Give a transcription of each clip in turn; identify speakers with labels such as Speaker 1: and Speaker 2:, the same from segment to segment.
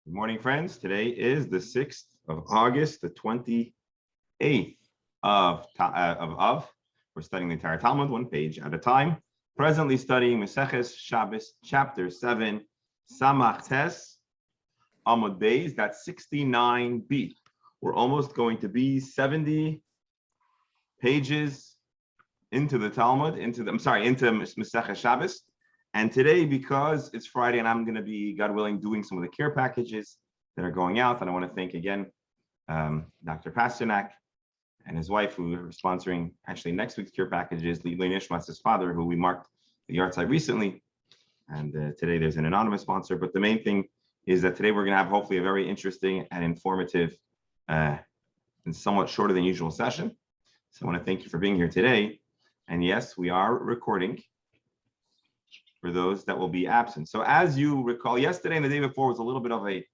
Speaker 1: Good morning, friends. Today is the 6th of August, the 28th of Av. We're studying the entire Talmud, one page at a time. Presently studying Maseches Shabbat chapter 7, Samach Tes, Amud Beis, that's 69B. We're almost going to be 70 pages into the Talmud, into Maseches Shabbat. And today, because it's Friday and I'm going to be, God willing, doing some of the care packages that are going out, and I want to thank again Dr. Pasternak and his wife, who are sponsoring actually next week's care packages, Lili Nishmas' father, who we marked the yahrzeit recently. And today there's an anonymous sponsor. But the main thing is that today we're going to have hopefully a very interesting and informative and somewhat shorter than usual session. So I want to thank you for being here today. And yes, we are recording for those that will be absent. So as you recall, yesterday and the day before was a little bit of a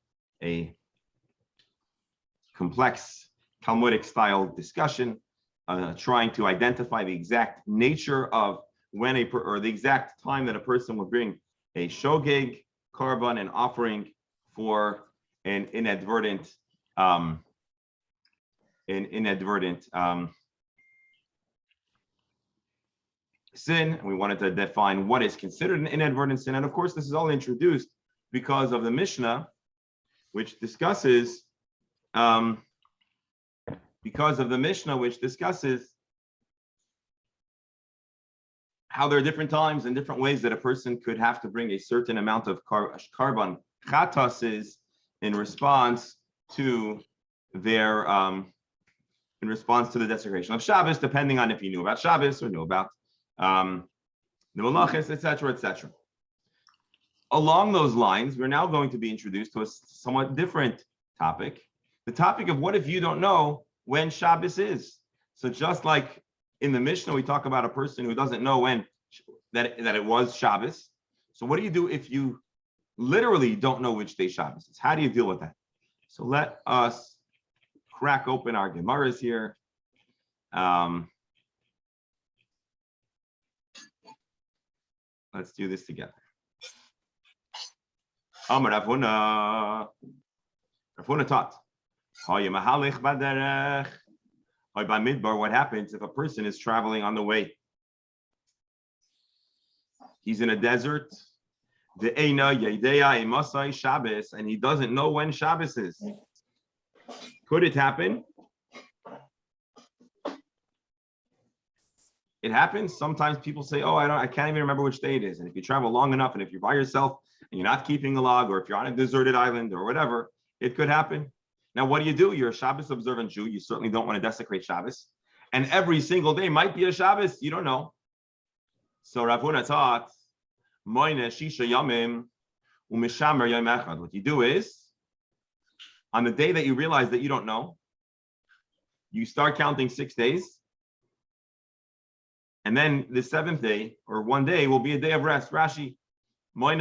Speaker 1: complex Talmudic style discussion, trying to identify the exact nature of when the exact time that a person will bring a shogeg, korban, an offering for an inadvertent sin, and we wanted to define what is considered an inadvertent sin. And of course, this is all introduced because of the Mishnah, which discusses how there are different times and different ways that a person could have to bring a certain amount of korban chatases in response to their in response to the desecration of Shabbos, depending on if you knew about Shabbos or knew about the malachis, etc., etc. Along those lines, we're now going to be introduced to a somewhat different topic, the topic of what if you don't know when Shabbos is. So just like in the Mishnah, we talk about a person who doesn't know when that it was Shabbos. So what do you do if you literally don't know which day Shabbos is? How do you deal with that? So let us crack open our Gemaras here. Let's do this together. Amar Rav Huna taught. What happens if a person is traveling on the way? He's in a desert. Shabbos, and he doesn't know when Shabbos is. Could it happen? It happens. Sometimes people say, "Oh, I can't even remember which day it is." And if you travel long enough, and if you're by yourself and you're not keeping a log, or if you're on a deserted island or whatever, it could happen. Now, what do? You're a Shabbos observant Jew. You certainly don't want to desecrate Shabbos. And every single day might be a Shabbos. You don't know. So Rav Huna taught, what you do is, on the day that you realize that you don't know, you start counting 6 days. And then the 7th day, or one day, will be a day of rest. Rashi, from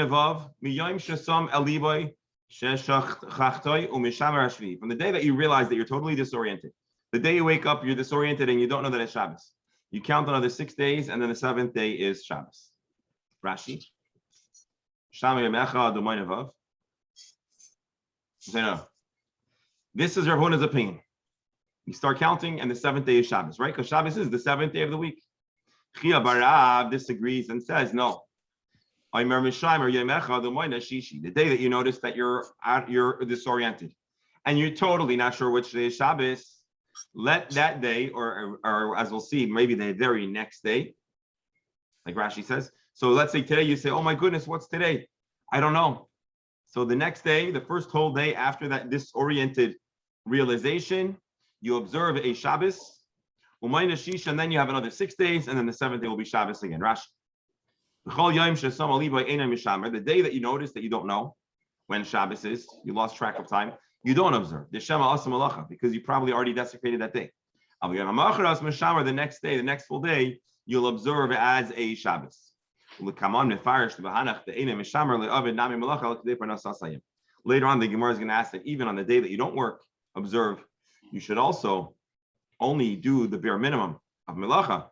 Speaker 1: the day that you realize that you're totally disoriented. The day you wake up, you're disoriented and you don't know that it's Shabbos. You count another 6 days, and then the 7th day is Shabbos. Rashi. No. This is Rav Huna's opinion. You start counting, and the 7th day is Shabbos, right? Because Shabbos is the 7th day of the week. Chia Barav disagrees and says, no. The day that you notice that you're disoriented and you're totally not sure which day is Shabbos, let that day, or as we'll see, maybe the very next day, like Rashi says. So let's say today you say, "Oh my goodness, what's today? I don't know." So the next day, the first whole day after that disoriented realization, you observe a Shabbos. And then you have another 6 days, and then the 7th day will be Shabbos again. Rashi. The day that you notice that you don't know when Shabbos is, you lost track of time, you don't observe. Because you probably already desecrated that day. The next day, the next full day, you'll observe as a Shabbos. Later on, the Gemara is going to ask that even on the day that you don't observe, you should also only do the bare minimum of melacha,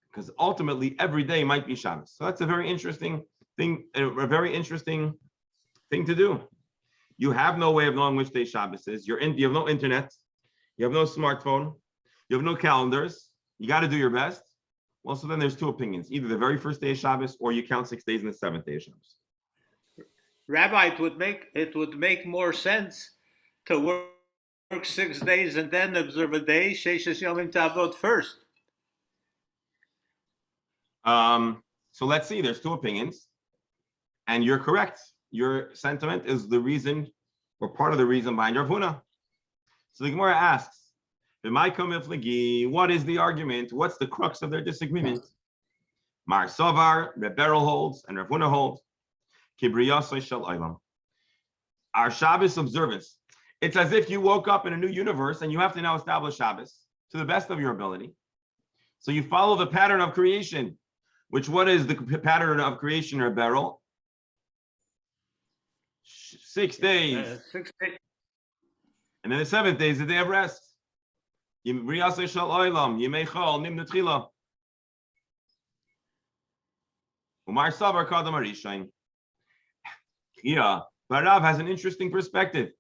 Speaker 1: because ultimately every day might be Shabbos. So that's a very interesting thing to do. You have no way of knowing which day Shabbos is. You have no internet. You have no smartphone. You have no calendars. You got to do your best. Well, so then there's two opinions. Either the very first day of Shabbos or you count 6 days in the seventh day of Shabbos.
Speaker 2: Rabbi, it would make more sense to work 6 days and then observe a day, Sheishes Yomim Tavot first.
Speaker 1: So let's see, there's two opinions. And you're correct. Your sentiment is the reason or part of the reason behind Rav Huna. So the Gemara asks, what is the argument? What's the crux of their disagreement? Mar Savar, Reb Beryl holds, and Rav Huna holds. Our Shabbos observance. It's as if you woke up in a new universe and you have to now establish Shabbos to the best of your ability. So you follow the pattern of creation, what is the pattern of creation, Reb Beryl? 6 days.
Speaker 2: 6 days.
Speaker 1: And then the seventh day is the day of rest. Umar Savar Kadam Arishain. Yeah, but Rav has an interesting perspective.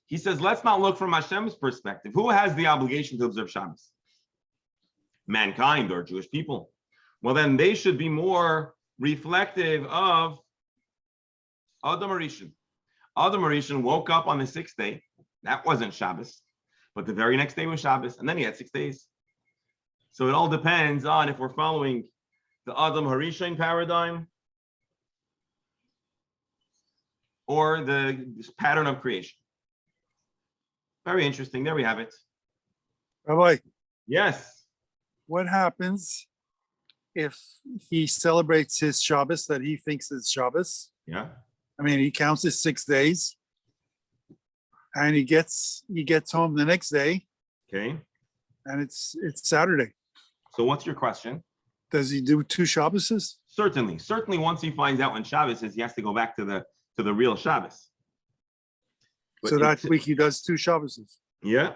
Speaker 1: He says, let's not look from Hashem's perspective. Who has the obligation to observe Shabbos? Mankind or Jewish people. Well, then they should be more reflective of Adam Arishan. Adam Arishan woke up on the 6th day. That wasn't Shabbos, but the very next day was Shabbos, and then he had 6 days. So it all depends on if we're following the Adam Harishain paradigm or the pattern of creation. Very interesting. There we have it.
Speaker 3: Rabbi,
Speaker 1: Yes.
Speaker 3: what happens if he celebrates his Shabbos that he thinks is Shabbos?
Speaker 1: Yeah.
Speaker 3: I mean, he counts his 6 days, and he gets home the next day,
Speaker 1: Okay.
Speaker 3: and it's Saturday.
Speaker 1: So what's your question?
Speaker 3: Does he do 2 Shabboses?
Speaker 1: Certainly. Once he finds out when Shabbos is, he has to go back to the real Shabbos. But
Speaker 3: So that week he does 2 Shabboses.
Speaker 1: Yeah.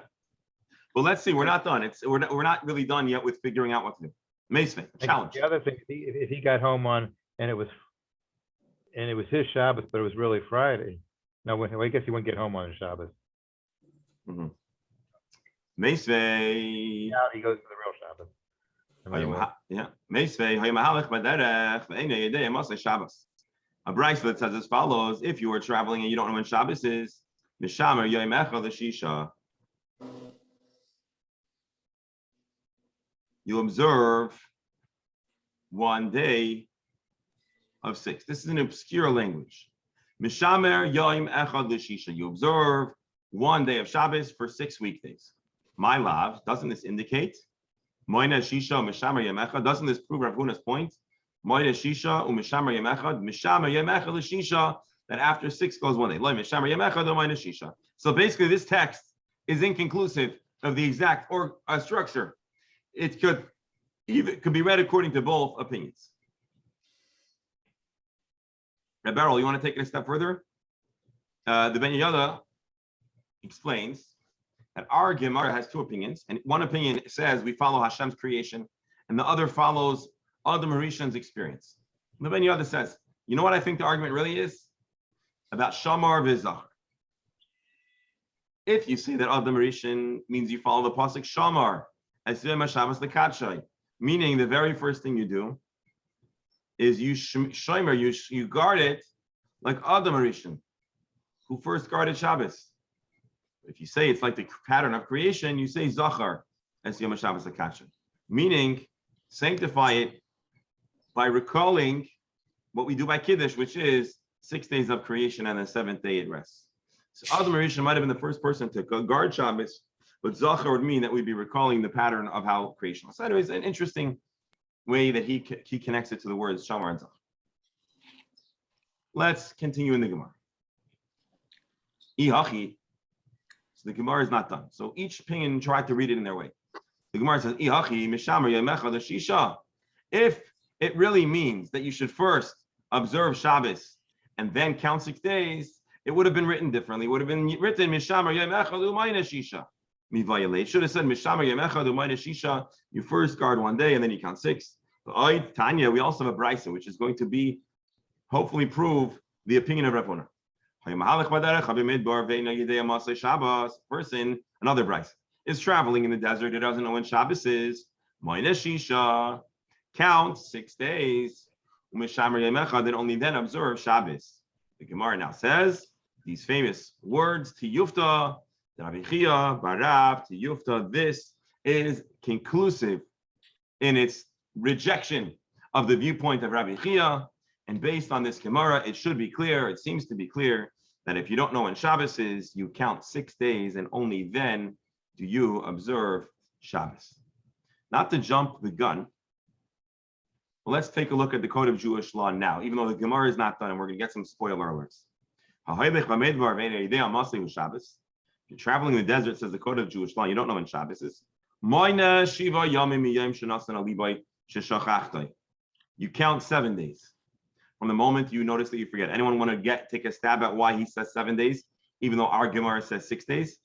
Speaker 1: Well, let's see. We're not done. We're not really done yet with figuring out what to do. Mason, challenge.
Speaker 4: The other thing, if he got home on and it was his Shabbos, but it was really Friday. No, I guess he wouldn't get home on Shabbos.
Speaker 1: Mm-hmm. Mason.
Speaker 4: Now he goes to the real Shabbos.
Speaker 1: Yeah. A Bryce that says as follows: if you are traveling and you don't know when Shabbos is, Mishamer Yoimecha L'Shisha, you observe 1 day of 6. This is an obscure language. Mishamer Yoim Echad L'Shisha. You observe 1 day of Shabbos for 6 weekdays. My love, doesn't this indicate? Moina Shisha Mishamer Yom Echad. Doesn't this prove Rav Huna's point? Moina Shisha Mishamer Yom Echad. Mishamer Yom Echad L'Shisha. That after 6 goes 1 day. Lo Mishamer Yom Echad or Moina Shisha. So basically, this text is inconclusive of the exact structure. It could be read according to both opinions. Reb Beryl, you want to take it a step further? The Ben Yehuda explains that our Gemara has 2 opinions, and one opinion says we follow Hashem's creation, and the other follows Adam Harishan's experience. And the Ben Yehuda says, you know what I think the argument really is? About Shamar v'Zachar. If you say that Adam Harishan means you follow the pasuk Shamar, as Shabbos L'Katshai, meaning the very first thing you do is you guard it like Adam Harishan, who first guarded Shabbos. If you say it's like the pattern of creation, you say Zachar as Yom Shabbos L'Katshai, meaning sanctify it by recalling what we do by Kiddush, which is 6 days of creation and the 7th day it rests. So Adam Harishan might have been the first person to guard Shabbos, but Zachar would mean that we'd be recalling the pattern of how creation was. So anyways, an interesting way that he connects it to the words Shamar and Zachar. Let's continue in the Gemara. Ihachi. So the Gemara is not done. So each opinion tried to read it in their way. The Gemara says, Ihachi mishamer yemecha l'shisha. If it really means that you should first observe Shabbos and then count 6 days, it would have been written differently. It would have been written mishamer yemecha l'umayna shisha. It should have said mishamer yemecha l'umayna shisha. You first guard 1 day and then you count 6. But Tanya, we also have a brisa which is going to be hopefully prove the opinion of Rav Huna. Person, another Bryce, is traveling in the desert. It doesn't know when Shabbos is. Count 6 days. Then only then observe Shabbos. The Gemara now says these famous words, Tiyufta, Davichia, Barab, Tiyufta. This is conclusive in its rejection of the viewpoint of Rabbi Chia. And based on this Gemara, it should be clear, it seems to be clear, that if you don't know when Shabbos is, you count 6 days and only then do you observe Shabbos. Not to jump the gun, but let's take a look at the Code of Jewish Law now, even though the Gemara is not done and we're going to get some spoiler alerts. If you're traveling in the desert, says the Code of Jewish Law, you don't know when Shabbos is. You count 7 days from the moment you notice that you forget. Anyone want to take a stab at why he says 7 days, even though our Gemara says 6 days?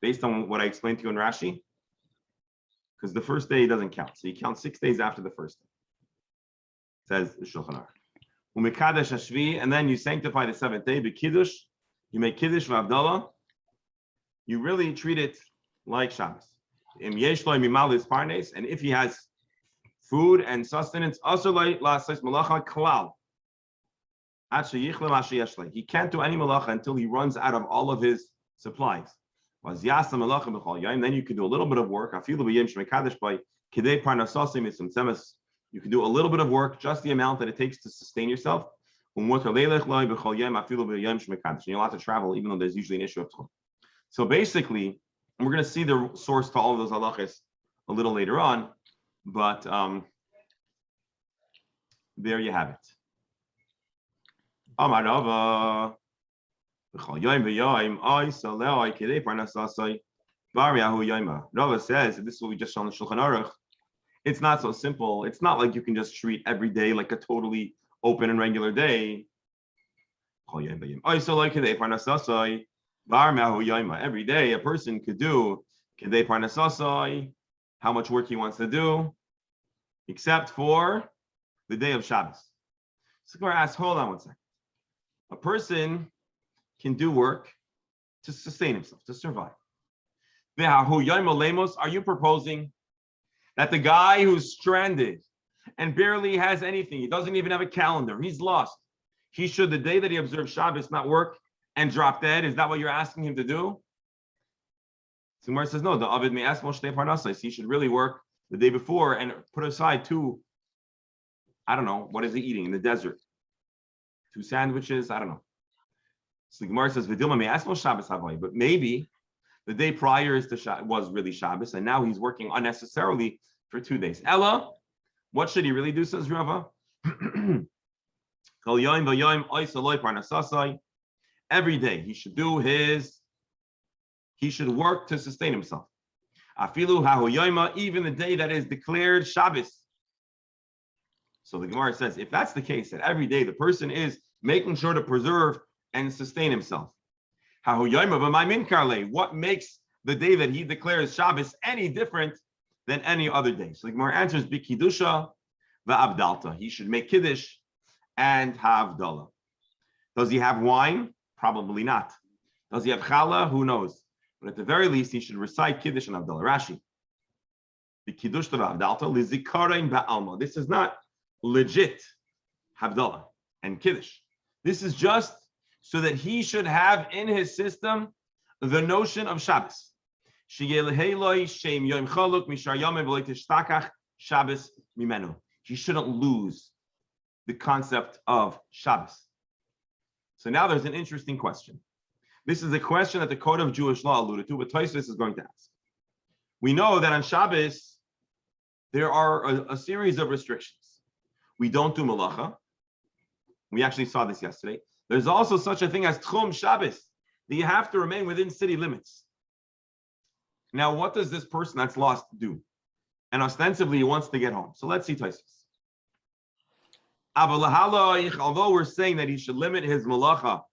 Speaker 1: Based on what I explained to you in Rashi? Because the first day doesn't count. So you count 6 days after the first day. Says the Shulchan Aruch. And then you sanctify the 7th day. B'kiddush, you make kiddush v'avdallah. You really treat it like Shabbos. And if he has food and sustenance, he can't do any malacha until he runs out of all of his supplies. Then you can do a little bit of work. You can do a little bit of work, just the amount that it takes to sustain yourself. And you're allowed to travel, even though there's usually an issue of time. So basically, and we're going to see the source to all of those halachas a little later on, but there you have it. Rava says, this is what we just saw in the Shulchan Aruch, it's not so simple. It's not like you can just treat every day like a totally open and regular day. Every day a person could do how much work he wants to do, except for the day of Shabbos. So Gemara asks, hold on one second. A person can do work to sustain himself, to survive. Are you proposing that the guy who's stranded and barely has anything, he doesn't even have a calendar, he's lost, he should, the day that he observes Shabbos, not work and drop dead? Is that what you're asking him to do? So Gemara says, no, the Avid may ask Moshe Parnasais. He should really work the day before and put aside 2, I don't know, what is he eating in the desert? 2 sandwiches, I don't know. So the Gemara says, Vidilma may ask Moshe Shabbos Havai, but maybe the day prior was really Shabbos, and now he's working unnecessarily for 2 days. Ella, what should he really do, says Rava? Every day he should work to sustain himself. Even the day that is declared Shabbos. So the Gemara says, if that's the case, that every day the person is making sure to preserve and sustain himself, what makes the day that he declares Shabbos any different than any other day? So the Gemara answers, B'kiddusha v'avdalta. He should make kiddush and havdalah. Does he have wine? Probably not. Does he have challah? Who knows? But at the very least, he should recite kiddush and havdalah. Rashi. B'kiddush v'avdalta lizikarein ba'alma. This is not legit havdalah and kiddush. This is just so that he should have in his system the notion of Shabbos. He shouldn't lose the concept of Shabbos. So now there's an interesting question. This is a question that the Code of Jewish Law alluded to, but Tosfos is going to ask. We know that on Shabbos, there are a series of restrictions. We don't do malacha. We actually saw this yesterday. There's also such a thing as Tchum Shabbos, that you have to remain within city limits. Now, what does this person that's lost do? And ostensibly, he wants to get home. So let's see Tosfos. Although we're saying that he should limit his malacha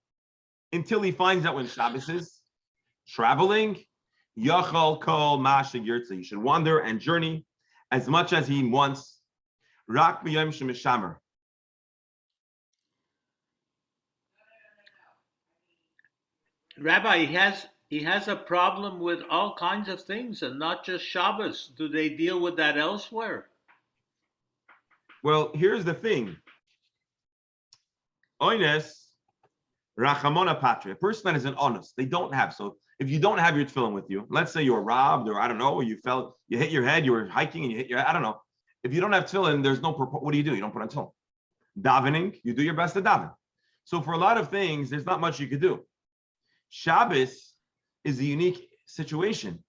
Speaker 1: until he finds out when Shabbos is, traveling, yachal kol mashig yirtza. He should wander and journey as much as he wants. Rak b'yom shemishamer.
Speaker 2: Rabbi, he has a problem with all kinds of things and not just Shabbos. Do they deal with that elsewhere?
Speaker 1: Well, here's the thing. Oines Rachamona Patria, a person that is an honest, they don't have. So if you don't have your tefillin with you, let's say you were robbed, or I don't know, you hit your head, you were hiking and you hit your head, I don't know. If you don't have tefillin, there's no, what do? You don't put on tefillin. Davening, you do your best to daven. So for a lot of things, there's not much you could do. Shabbos is a unique situation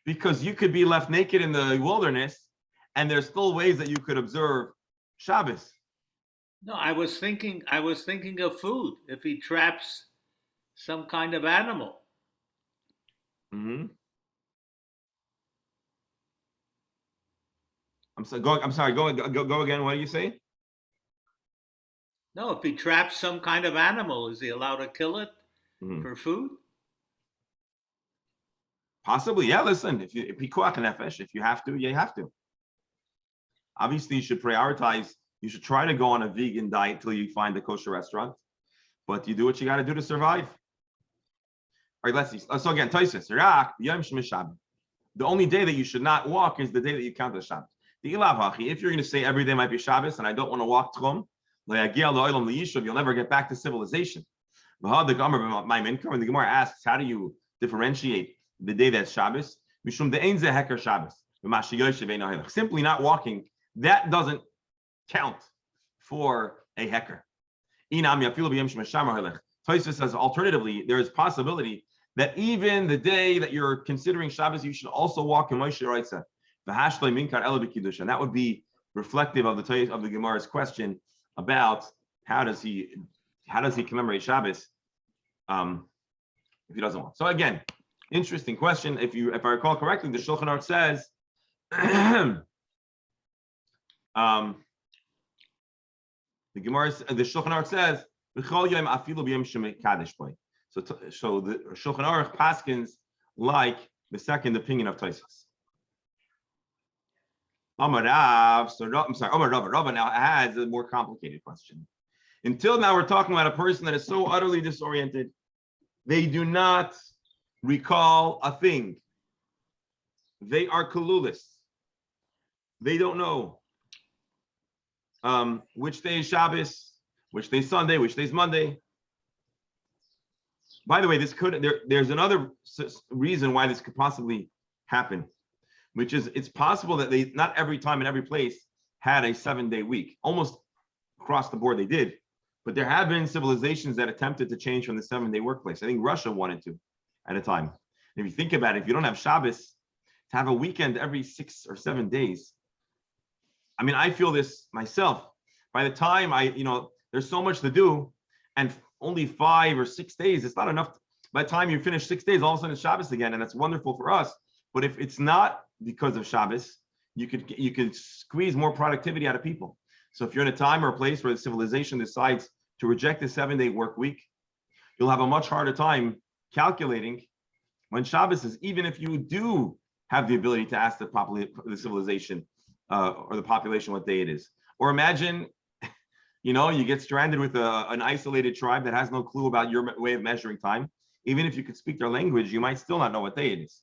Speaker 1: because you could be left naked in the wilderness and there's still ways that you could observe Shabbos.
Speaker 2: No, I was thinking of food. If he traps some kind of animal.
Speaker 1: Mm-hmm. I'm sorry. Go again. What do you say?
Speaker 2: No, if he traps some kind of animal, is he allowed to kill it for food?
Speaker 1: Possibly, yeah. Listen, if pikuach nefesh, if you have to, you have to. Obviously, you should prioritize. You should try to go on a vegan diet till you find a kosher restaurant, but you do what you got to do to survive. All right, let's see. So again, Taisus, the only day that you should not walk is the day that you count as Shabbos. The ilav, if you're going to say every day might be Shabbos and I don't want to walk tchum, you'll never get back to civilization. And the Gemara asks, how do you differentiate the day that's Shabbos? Simply not walking, that doesn't count for a heker. Tosfos says alternatively, there is possibility that even the day that you're considering Shabbos, you should also walk in Moshe Raisa. And that would be reflective of the Gemara's question about how does he commemorate Shabbos if he doesn't want. So again, interesting question. If I recall correctly, the Shulchan Aruch says the Shulchan Aruch says so the Shulchan Aruch paskins like the second opinion of Tosfos. Amar Rava now has a more complicated question. Until now, we're talking about a person that is so utterly disoriented, they do not recall a thing. They are clueless. They don't know which day is Shabbos, which day is Sunday, which day is Monday. By the way, there's another reason why this could possibly happen, which is it's possible that they not every time in every place had a 7-day week. Almost across the board they did, but there have been civilizations that attempted to change from the 7-day workplace. I think Russia wanted to at a time. And if you think about it, if you don't have Shabbos, to have a weekend every 6 or 7 days. I mean, I feel this myself. By the time there's so much to do, and only 5 or 6 days, it's not enough. By the time you finish 6 days, all of a sudden it's Shabbos again, and that's wonderful for us. But if it's not because of Shabbos, you could squeeze more productivity out of people. So if you're in a time or a place where the civilization decides to reject the 7-day work week, you'll have a much harder time calculating when Shabbos is, even if you do have the ability to ask the civilization or the population what day it is. Or imagine, you get stranded with an isolated tribe that has no clue about your way of measuring time. Even if you could speak their language, you might still not know what day it is.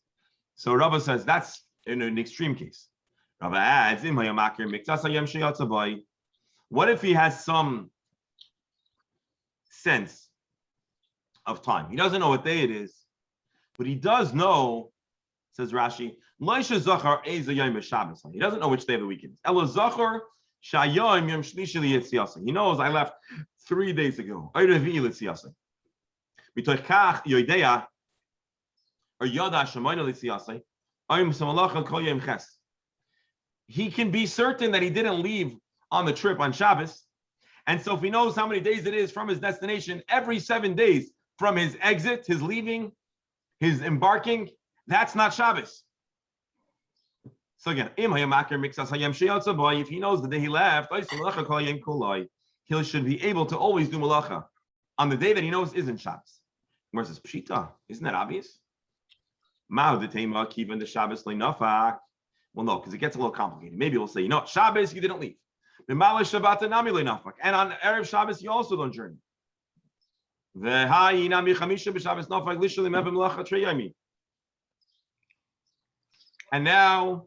Speaker 1: So Rava says that's in an extreme case. Rava adds, what if he has some sense of time? He doesn't know what day it is, but he does know, says Rashi, he doesn't know which day of the week it is. He knows I left 3 days ago. He can be certain that he didn't leave on the trip on Shabbos. And so if he knows how many days it is from his destination, every 7 days from his exit, his leaving, his embarking, that's not Shabbos. So again, if he knows the day he left, he should be able to always do malacha on the day that he knows isn't Shabbos. Where says Pshita? Isn't that obvious? Well, no, because it gets a little complicated. Maybe we'll say, Shabbos, you didn't leave. And on Erev Shabbos, you also don't journey. And now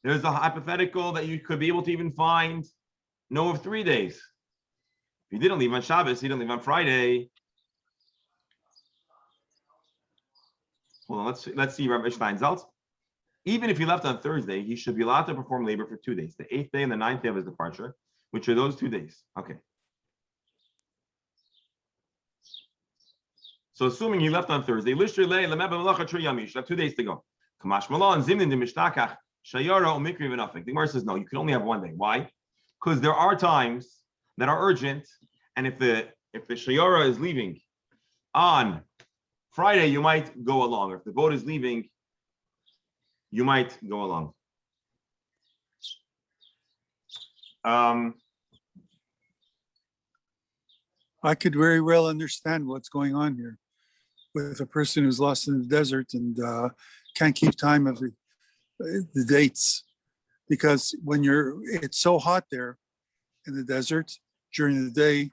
Speaker 1: there's a hypothetical that you could be able to even find no of 3 days. If he didn't leave on Shabbos, he didn't leave on Friday. Hold on, let's see Rabbi Steinsaltz. Even if he left on Thursday, he should be allowed to perform labor for 2 days, the 8th day and the 9th day of his departure, which are those 2 days. Okay. So assuming he left on Thursday, you should have 2 days to go. The Gemara says no, you can only have 1 day. Why? Because there are times that are urgent, and if the shayara is leaving on Friday, you might go along. Or if the boat is leaving, you might go along.
Speaker 3: I could very well understand what's going on here with a person who's lost in the desert and can't keep time of the dates, because when it's so hot there in the desert during the day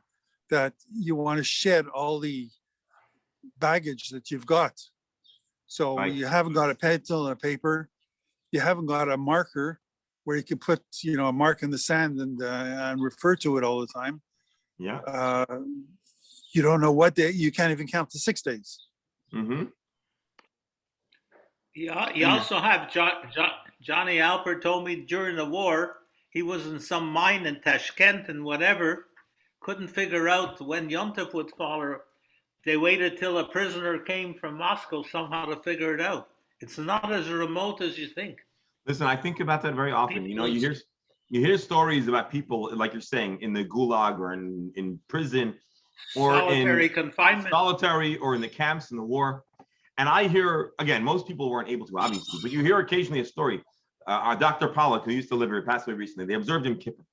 Speaker 3: that you want to shed all the baggage that you've got. So
Speaker 1: Right.
Speaker 3: you haven't got a pencil and a paper, you haven't got a marker where you can put a mark in the sand and refer to it all the time.
Speaker 1: Yeah.
Speaker 3: You don't know what day, you can't even count to 6 days.
Speaker 1: Mm-hmm.
Speaker 2: You also have Johnny Alpert told me during the war, he was in some mine in Tashkent and whatever, couldn't figure out when Yom Tov would fall, or they waited till a prisoner came from Moscow somehow to figure it out. It's not as remote as you think.
Speaker 1: Listen, I think about that very often. You hear stories about people, like you're saying, in the gulag or in prison, or
Speaker 2: Solitary
Speaker 1: in
Speaker 2: confinement.
Speaker 1: solitary, or in the camps in the war. And I hear, again, most people weren't able to, obviously, but you hear occasionally a story. Our Dr. Pollack, who used to live here, passed away recently, they observed him Kippur.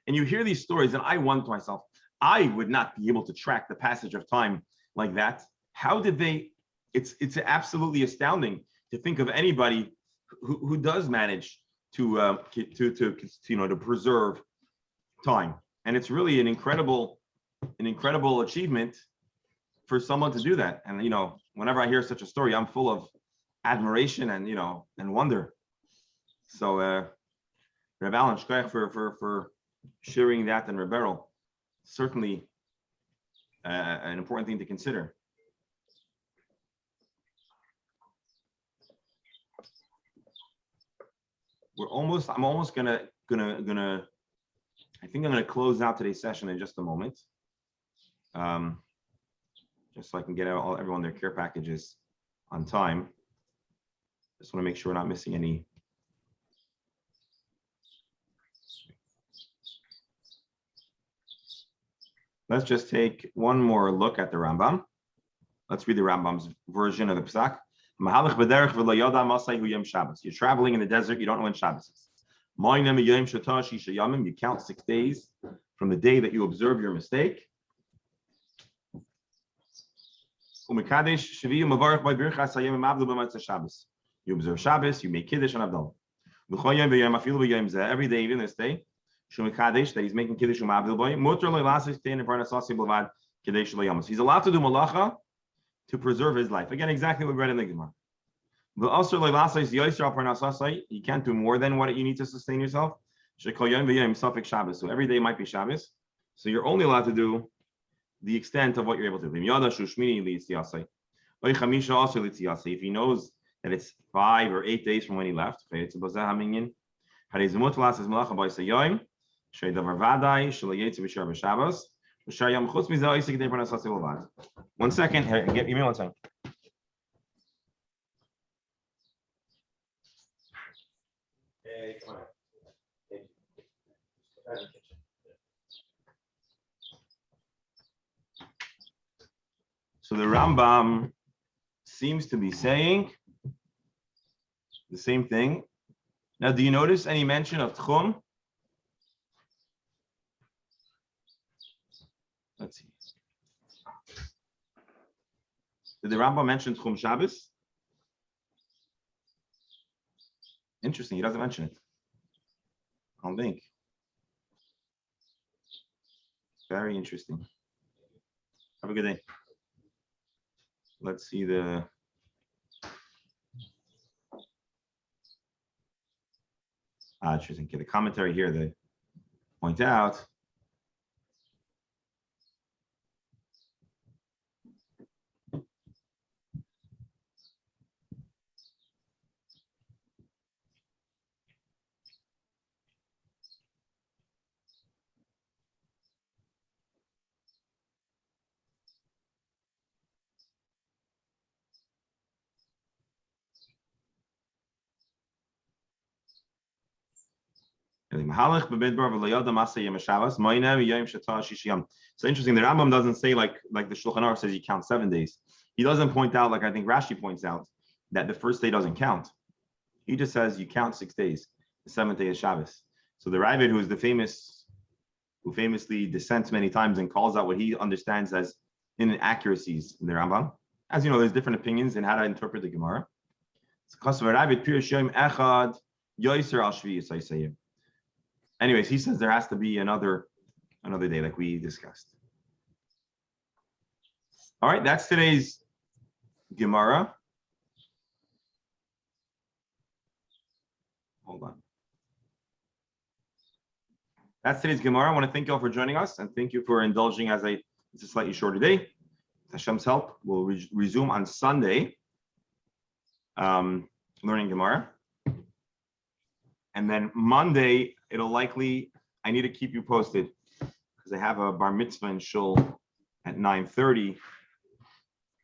Speaker 1: And you hear these stories, and I wonder to myself, I would not be able to track the passage of time like that. How did they? It's absolutely astounding to think of anybody who does manage to preserve time. And it's really an incredible achievement for someone to do that. And whenever I hear such a story, I'm full of admiration and wonder. So Reb Alan Shkoyach for sharing that, and Reb Beryl, certainly an important thing to consider. I'm almost gonna I think I'm gonna close out today's session in just a moment. Just so I can get everyone their care packages on time. Just want to make sure we're not missing any. Let's just take one more look at the Rambam. Let's read the Rambam's version of the Psak. You're traveling in the desert, you don't know when Shabbos is. You count 6 days from the day that you observe your mistake. You observe Shabbos, you make Kiddush on Abdullah. Every day, even this day, that he's making Kiddush. He's allowed to do malacha to preserve his life. Again, exactly what we read in the Gemara. You can't do more than what you need to sustain yourself. So every day might be Shabbos. So you're only allowed to do the extent of what you're able to do. If he knows that it's 5 or 8 days from when he left, one second. Here, give me 1 second. Hey, come on. So the Rambam seems to be saying the same thing. Now, do you notice any mention of Tchum? Let's see. Did the Rambam mention Tchum Shabbos? Interesting, he doesn't mention it. I don't think. Very interesting. Have a good day. Let's see the. Interesting. Okay, the commentary here, they point out. So interesting. The Rambam doesn't say like the Shulchan Aruch says you count 7 days. He doesn't point out, like I think Rashi points out, that the first day doesn't count. He just says you count 6 days. The 7th day is Shabbos. So the Ravid, who famously dissents many times and calls out what he understands as inaccuracies in the Rambam. As you know, there's different opinions in how to interpret the Gemara. Anyways, he says there has to be another day, like we discussed. All right, that's today's Gemara. Hold on. That's today's Gemara. I want to thank you all for joining us and thank you for indulging it's a slightly shorter day. With Hashem's help, we'll resume on Sunday, learning Gemara. And then Monday, I need to keep you posted because I have a bar mitzvah in shul at 9:30.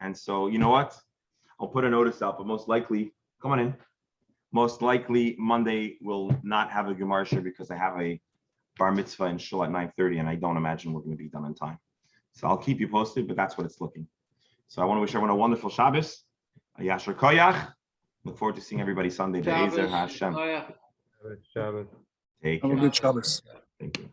Speaker 1: And so, you know what? I'll put a notice out, but most likely, come on in. Most likely Monday will not have a Gemara shir because I have a bar mitzvah in shul at 9:30, and I don't imagine we're going to be done on time. So I'll keep you posted, but that's what it's looking. So I want to wish everyone a wonderful Shabbos. A Yasher Koyach. Look forward to seeing everybody Sunday. Be'ezer Hashem.
Speaker 4: Shabbos.
Speaker 1: Take
Speaker 3: Have a
Speaker 1: care.
Speaker 3: good Shabbos.
Speaker 1: Thank you.